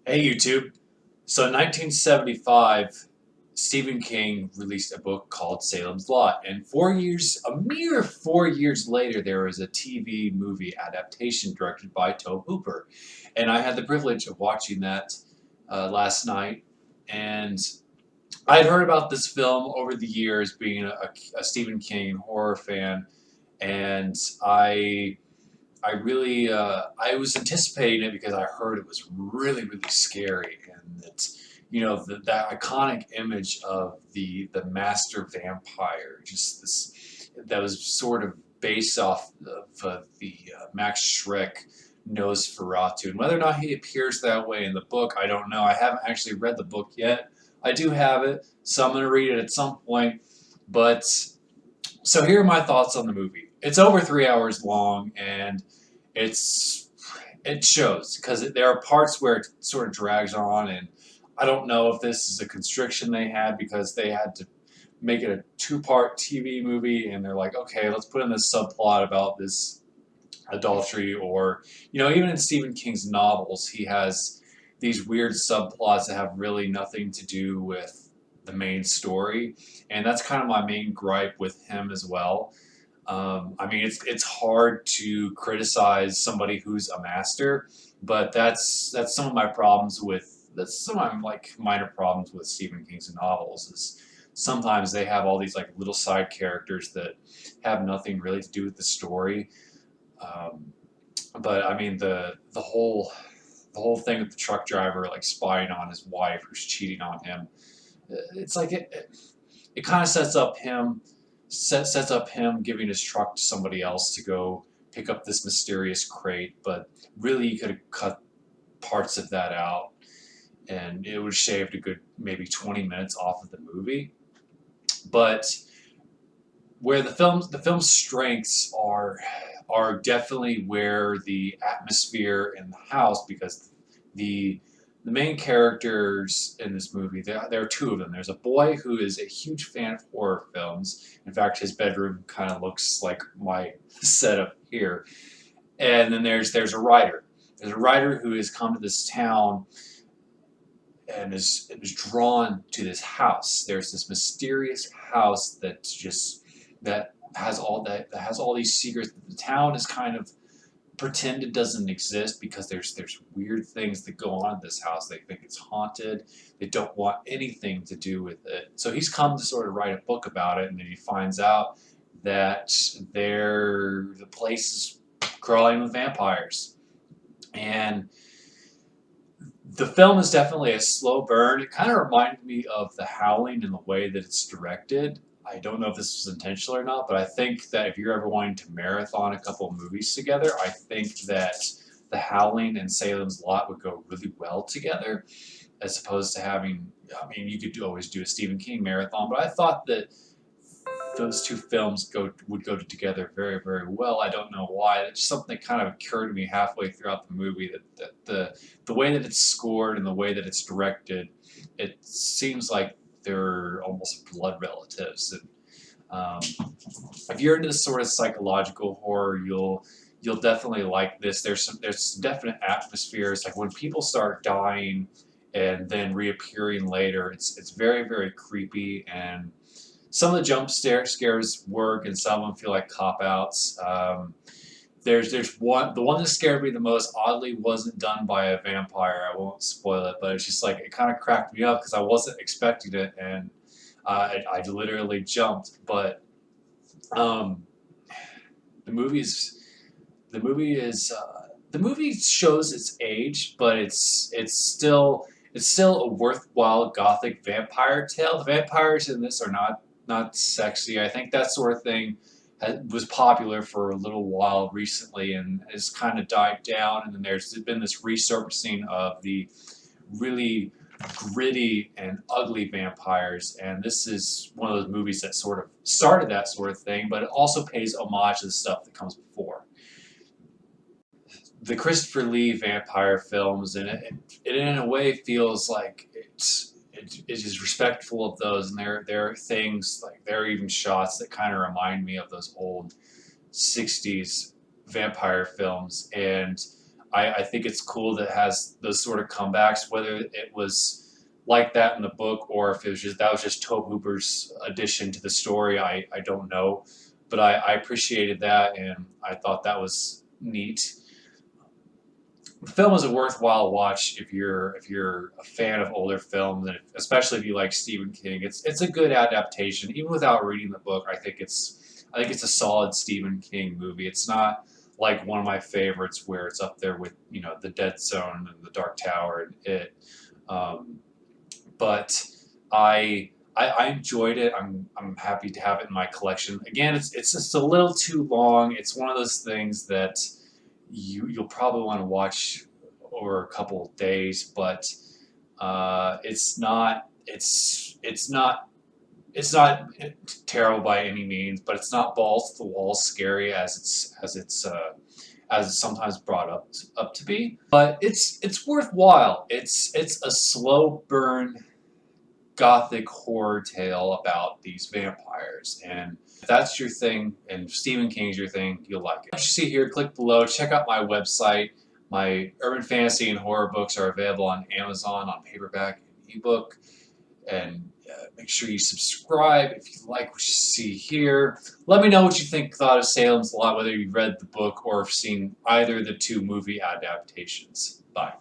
Hey YouTube. So in 1975, Stephen King released a book called Salem's Lot, and a mere 4 years later, there was a TV movie adaptation directed by Tobe Hooper, and I had the privilege of watching that last night. And I had heard about this film over the years, being a Stephen King horror fan, and I really I was anticipating it because I heard it was really scary, and that that iconic image of the master vampire, just this that was sort of based off of the Max Schreck Nosferatu, and whether or not he appears that way in the book, I don't know. I haven't actually read the book yet. I do have it, so I'm going to read it at some point. But so here are my thoughts on the movie. It's over 3 hours long, and it's it shows because there are parts where it sort of drags on, and I don't know if this is a constriction they had because they had to make it a two-part TV movie, and they're like, okay, let's put in this subplot about this adultery, or even in Stephen King's novels, he has these weird subplots that have really nothing to do with the main story, and that's kind of my main gripe with him as well. I mean, it's hard to criticize somebody who's a master, but that's some of my problems with that's some of my like minor problems with Stephen King's novels is sometimes they have all these like little side characters that have nothing really to do with the story. Um, but I mean the whole thing with the truck driver like spying on his wife who's cheating on him. It's like it kind of sets up him giving his truck to somebody else to go pick up this mysterious crate, but really you could have cut parts of that out, and it would have shaved a good maybe 20 minutes off of the movie. But where the film's strengths are definitely where the atmosphere in the house, because the the main characters in this movie, there are two of them. There's a boy who is a huge fan of horror films. In fact, his bedroom kind of looks like my setup here. And then there's a writer. There's a writer who has come to this town and is drawn to this house. There's this mysterious house that has all these secrets. The town is kind of pretend it doesn't exist because there's weird things that go on in this house. They think it's haunted. They don't want anything to do with it. So he's come to sort of write a book about it, and then he finds out that the place is crawling with vampires. And the film is definitely a slow burn. It kind of reminded me of The Howling in the way that it's directed. I don't know if this was intentional or not, but I think that if you're ever wanting to marathon a couple of movies together, I think that The Howling and Salem's Lot would go really well together, as opposed to having. I mean, you could always do a Stephen King marathon, but I thought that those two films would go together very well. I don't know why. It's just something that kind of occurred to me halfway throughout the movie that the way that it's scored and the way that it's directed, it seems like they're almost blood relatives. And if you're into this sort of psychological horror, you'll definitely like this. There's definite atmospheres, like when people start dying and then reappearing later. It's very creepy, and some of the scares work, and some of them feel like cop outs. There's the one that scared me the most. Oddly, wasn't done by a vampire. I won't spoil it, but it's just like it kind of cracked me up because I wasn't expecting it, and I literally jumped. But um, the movie's the movie shows its age, but it's still a worthwhile gothic vampire tale. The vampires in this are not sexy. I think that sort of thing was popular for a little while recently and has kind of died down. And then there's been this resurfacing of the really gritty and ugly vampires. And this is one of those movies that sort of started that sort of thing, but it also pays homage to the stuff that comes before. The Christopher Lee vampire films, and it in a way feels like it is respectful of those, and there are things like there are even shots that kind of remind me of those old '60s vampire films, and I think it's cool that it has those sort of comebacks, whether it was like that in the book or if it was just that was just Tobe Hooper's addition to the story. I don't know, but I appreciated that and I thought that was neat. The film is a worthwhile watch if you're a fan of older films, and especially if you like Stephen King. It's a good adaptation, even without reading the book. I think it's a solid Stephen King movie. It's not like one of my favorites where it's up there with The Dead Zone and The Dark Tower and it. Um, but I enjoyed it. I'm happy to have it in my collection. Again, it's just a little too long. It's one of those things that you'll probably want to watch over a couple of days, but it's not terrible by any means, but it's not balls to the wall scary as it's sometimes brought up to be. But it's worthwhile. It's a slow burn gothic horror tale about these vampires. And if that's your thing and Stephen King's your thing, you'll like it. What you see here, click below, check out my website. My urban fantasy and horror books are available on Amazon on paperback and ebook. And make sure you subscribe if you like what you see here. Let me know what you thought of Salem's Lot, whether you've read the book or have seen either of the two movie adaptations. Bye.